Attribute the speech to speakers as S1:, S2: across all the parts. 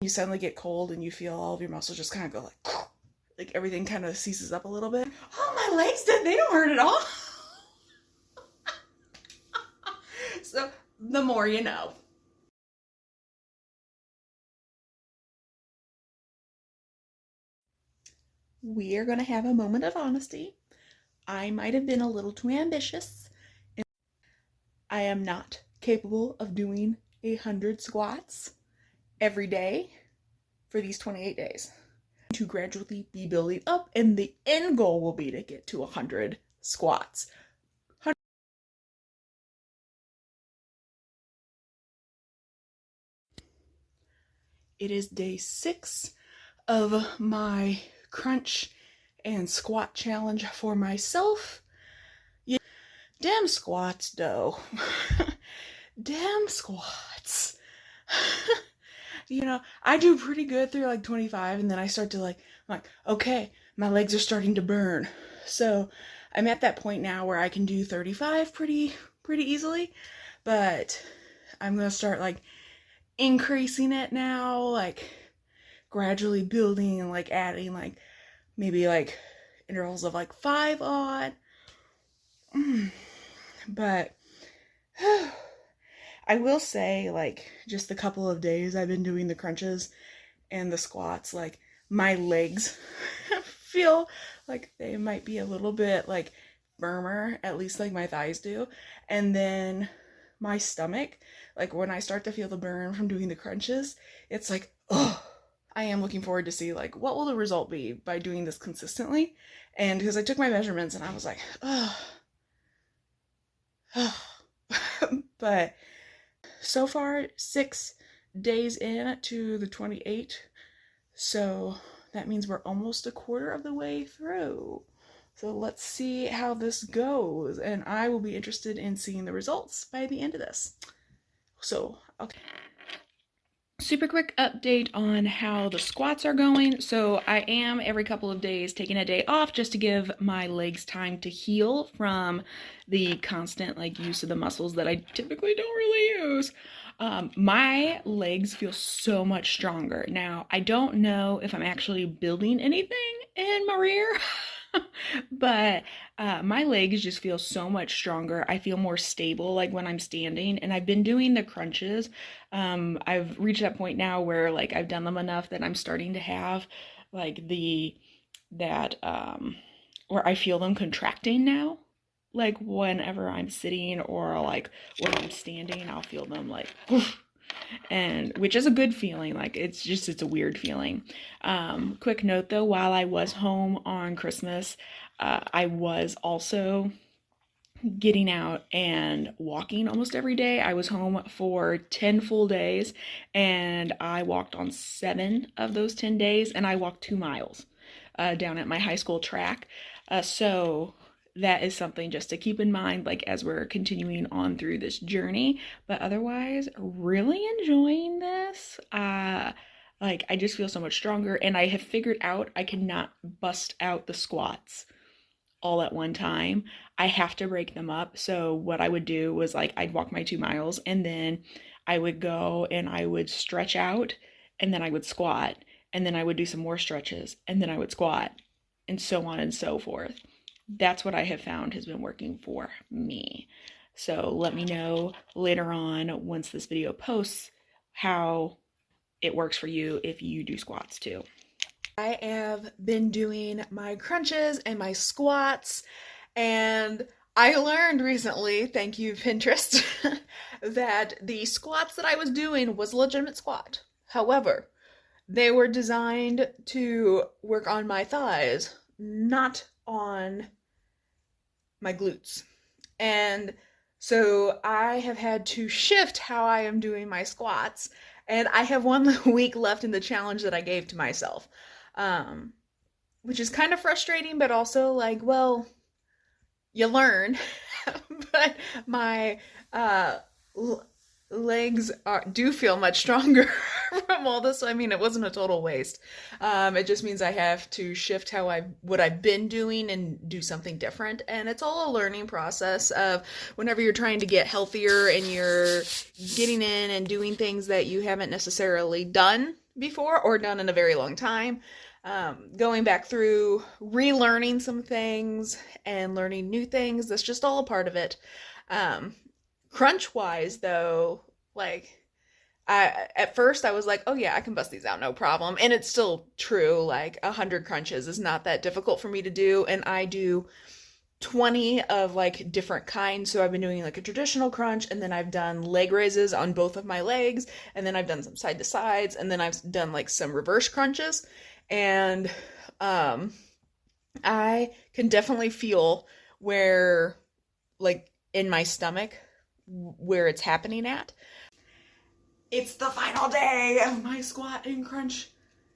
S1: You suddenly get cold and you feel all of your muscles just kind of go like everything kind of seizes up a little bit. Oh, my legs, they don't hurt at all. So the more you know. We are going to have a moment of honesty. I might have been a little too ambitious. I am not capable of doing 100 squats every day for these 28 days. To gradually be building up, and the end goal will be to get to 100 squats. It is day 6 of my crunch and squat challenge for myself. Yeah. Damn squats, though. Damn squats. You know, I do pretty good through like 25, and then I start to I'm like, okay, my legs are starting to burn. So I'm at that point now where I can do 35 pretty easily, but I'm gonna start like increasing it now, like gradually building and like adding like maybe like intervals of like 5 odd. But I will say, like, just a couple of days I've been doing the crunches and the squats, like, my legs feel like they might be a little bit, like, firmer, at least, like, my thighs do. And then my stomach, like, when I start to feel the burn from doing the crunches, it's like, oh, I am looking forward to see, like, what will the result be by doing this consistently? And because I took my measurements and I was like, oh, but so far 6 days in to the 28, so that means we're almost a quarter of the way through. So let's see how this goes, and I will be interested in seeing the results by the end of this. So okay, super quick update on how the squats are going. So I am every couple of days taking a day off just to give my legs time to heal from the constant like use of the muscles that I typically don't really use. My legs feel so much stronger. Now, I don't know if I'm actually building anything in my rear, but my legs just feel so much stronger. I feel more stable like when I'm standing, and I've been doing the crunches. I've reached that point now where like I've done them enough that I'm starting to have like where I feel them contracting now. Like whenever I'm sitting or like when I'm standing, I'll feel them like and which is a good feeling. Like it's a weird feeling. Quick note though, while I was home on Christmas, I was also getting out and walking almost every day. I was home for 10 full days, and I walked on 7 of those 10 days, and I walked 2 miles down at my high school track. So that is something just to keep in mind, like as we're continuing on through this journey. But otherwise, really enjoying this. Like I just feel so much stronger, and I have figured out I cannot bust out the squats all at one time. I have to break them up. So what I would do was like I'd walk my 2 miles, and then I would go and I would stretch out, and then I would squat, and then I would do some more stretches, and then I would squat, and so on and so forth. That's what I have found has been working for me. So let me know later on once this video posts how it works for you if you do squats too. I have been doing my crunches and my squats, and I learned recently, thank you Pinterest, that the squats that I was doing was a legitimate squat. However, they were designed to work on my thighs, not on my glutes. And so I have had to shift how I am doing my squats, and I have 1 week left in the challenge that I gave to myself, which is kind of frustrating, but also like, well, you learn. But my legs do feel much stronger from all this. I mean, it wasn't a total waste. It just means I have to shift what I've been doing and do something different. And it's all a learning process of whenever you're trying to get healthier and you're getting in and doing things that you haven't necessarily done
S2: before or done in a very long time. Going back through, relearning some things and learning new things. That's just all a part of it. Um, Crunch wise, though, like at first I was like, oh yeah, I can bust these out no problem, and it's still true. Like 100 crunches is not that difficult for me to do, and I do 20 of like different kinds. So I've been doing like a traditional crunch, and then I've done leg raises on both of my legs, and then I've done some side to sides, and then I've done like some reverse crunches. And um I can definitely feel where, like, in my stomach, where it's happening at.
S1: It's the final day of my squat and crunch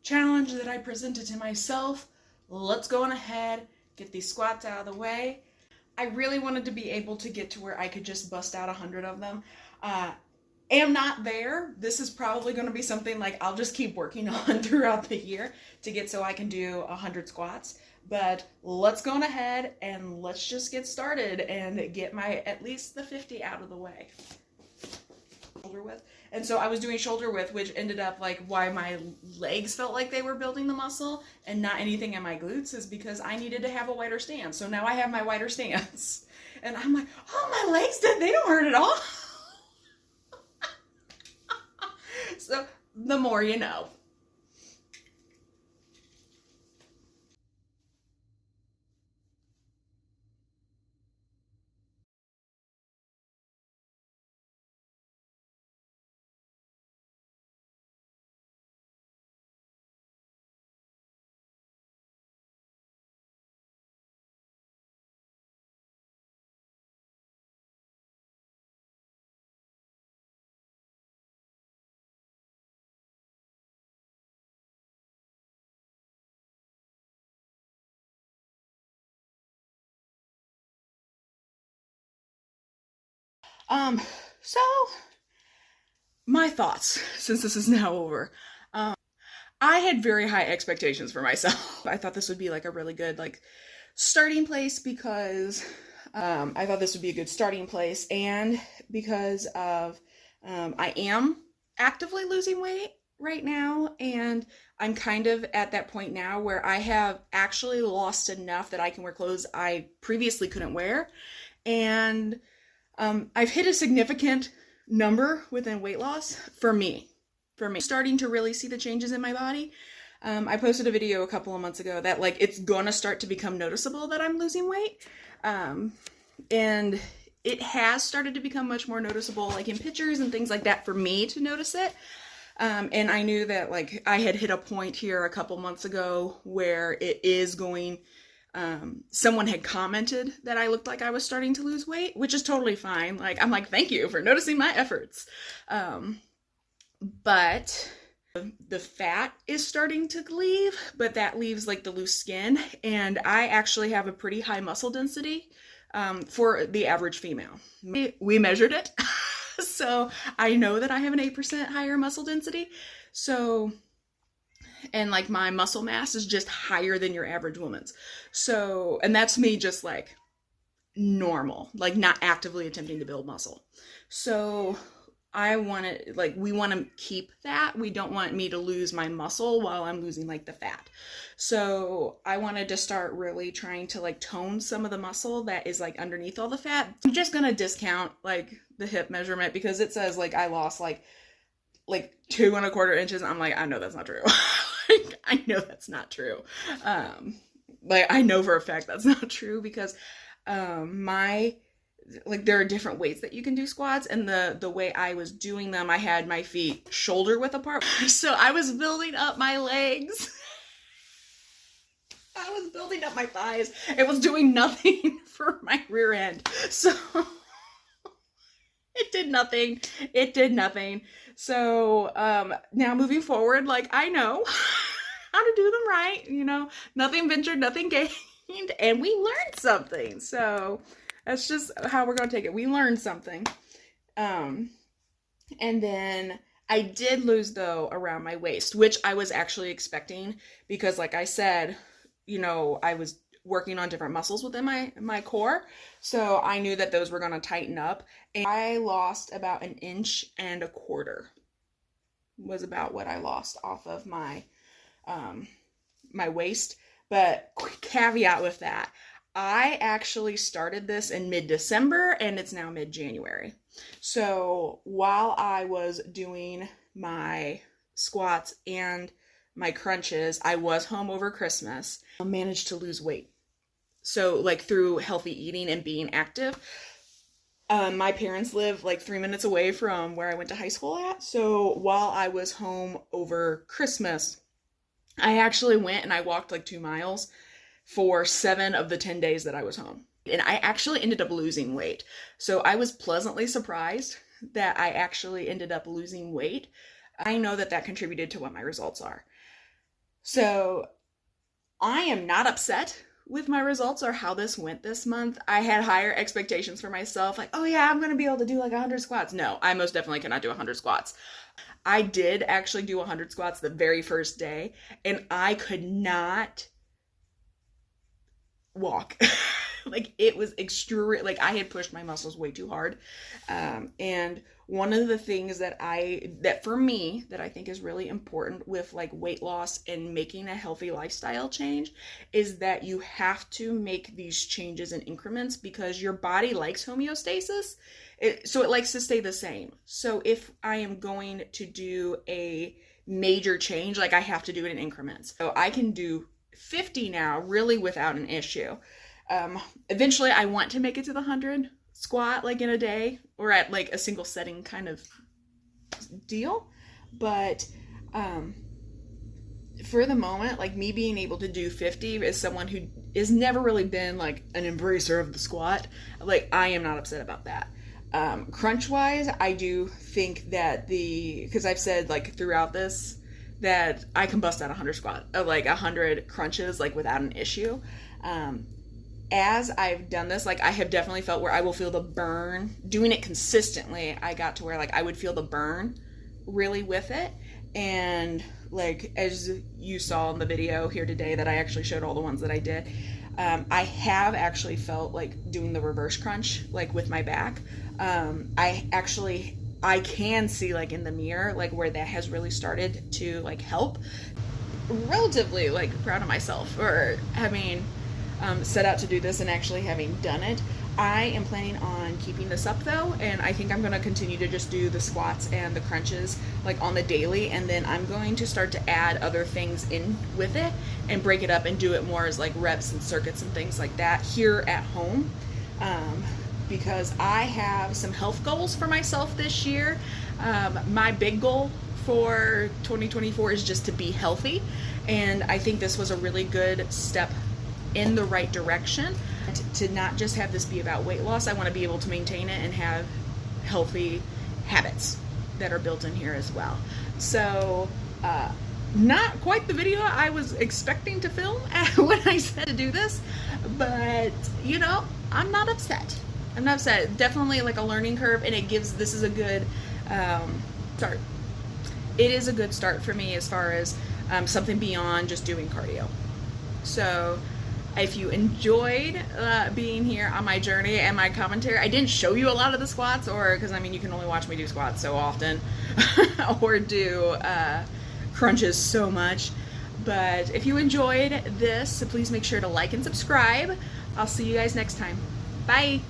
S1: challenge that I presented to myself. Let's go on ahead, get these squats out of the way. I really wanted to be able to get to where I could just bust out 100 of them. Am not there. This is probably going to be something like I'll just keep working on throughout the year to get so I can do 100 squats. But let's go on ahead and let's just get started and get my at least the 50 out of the way. Shoulder width. And so I was doing shoulder width, which ended up like why my legs felt like they were building the muscle and not anything in my glutes, is because I needed to have a wider stance. So now I have my wider stance. And I'm like, oh, my legs, they don't hurt at all. So the more you know. Um, so my thoughts, since this is now over. I had very high expectations for myself. I thought this would be like a really good like starting place because I thought this would be a good starting place, and because of I am actively losing weight right now, and I'm kind of at that point now where I have actually lost enough that I can wear clothes I previously couldn't wear, and I've hit a significant number within weight loss for me. Starting to really see the changes in my body. I posted a video a couple of months ago that like it's gonna start to become noticeable that I'm losing weight. And it has started to become much more noticeable, like in pictures and things like that, for me to notice it. And I knew that like I had hit a point here a couple months ago where it is going, someone had commented that I looked like I was starting to lose weight, which is totally fine. Like, I'm like, thank you for noticing my efforts. But the fat is starting to leave, but that leaves like the loose skin. And I actually have a pretty high muscle density for the average female. We measured it. So I know that I have an 8% higher muscle density. So, and like my muscle mass is just higher than your average woman's. So, and that's me just like normal, like not actively attempting to build muscle. So I want to, like, we want to keep that. We don't want me to lose my muscle while I'm losing like the fat. So I wanted to start really trying to like tone some of the muscle that is like underneath all the fat. I'm just going to discount like the hip measurement because it says like I lost like 2¼ inches. I'm like, I know that's not true. I know that's not true. Like I know for a fact that's not true because there are different weights that you can do squats, and the way I was doing them, I had my feet shoulder width apart. So I was building up my legs. I was building up my thighs. It was doing nothing for my rear end. So it did nothing. It did nothing. So now moving forward, like I know how to do them right, you know, nothing ventured, nothing gained, and we learned something. So that's just how we're going to take it. We learned something. And then I did lose, though, around my waist, which I was actually expecting because, like I said, you know, I was working on different muscles within my core. So I knew that those were going to tighten up. And I lost about 1¼ inch was about what I lost off of my my waist. But quick caveat with that, I actually started this in mid-December and it's now mid-January. So while I was doing my squats and my crunches, I was home over Christmas. I managed to lose weight. So like through healthy eating and being active. My parents live like 3 minutes away from where I went to high school at. So while I was home over Christmas, I actually went and I walked like 2 miles for 7 of the 10 days that I was home. And I actually ended up losing weight. So I was pleasantly surprised that I actually ended up losing weight. I know that that contributed to what my results are. So I am not upset with my results or how this went this month. I had higher expectations for myself. Like, oh yeah, I'm going to be able to do like 100 squats. No, I most definitely cannot do 100 squats. I did actually do 100 squats the very first day, and I could not walk. Like, it was extreme. Like, I had pushed my muscles way too hard. And one of the things that for me, that I think is really important with like weight loss and making a healthy lifestyle change is that you have to make these changes in increments because your body likes homeostasis. So it likes to stay the same. So if I am going to do a major change, like I have to do it in increments. So I can do 50 now really without an issue. Eventually I want to make it to the 100 squat like in a day or at like a single setting kind of deal. But for the moment, like me being able to do 50 as someone who has never really been like an embracer of the squat, like I am not upset about that. Crunch wise, I do think that because I've said like throughout this that I can bust out 100 squat, like 100 crunches, like without an issue. As I've done this, like I have definitely felt where I will feel the burn. Doing it consistently, I got to where like I would feel the burn really with it. And like as you saw in the video here today that I actually showed all the ones that I did, I have actually felt like doing the reverse crunch like with my back. I can see like in the mirror like where that has really started to like help. Relatively like proud of myself for having set out to do this and actually having done it. I am planning on keeping this up though, and I think I'm going to continue to just do the squats and the crunches like on the daily, and then I'm going to start to add other things in with it and break it up and do it more as like reps and circuits and things like that here at home, because I have some health goals for myself this year. My big goal for 2024 is just to be healthy, and I think this was a really good step in the right direction to not just have this be about weight loss. I want to be able to maintain it and have healthy habits that are built in here as well. So not quite the video I was expecting to film when I said to do this, but you know, I'm not upset. I'm not upset. Definitely like a learning curve, and this is a good start. It is a good start for me as far as something beyond just doing cardio. So if you enjoyed being here on my journey and my commentary, I didn't show you a lot of the squats, or because I mean you can only watch me do squats so often or do crunches so much. But if you enjoyed this, please make sure to like and subscribe. I'll see you guys next time. Bye.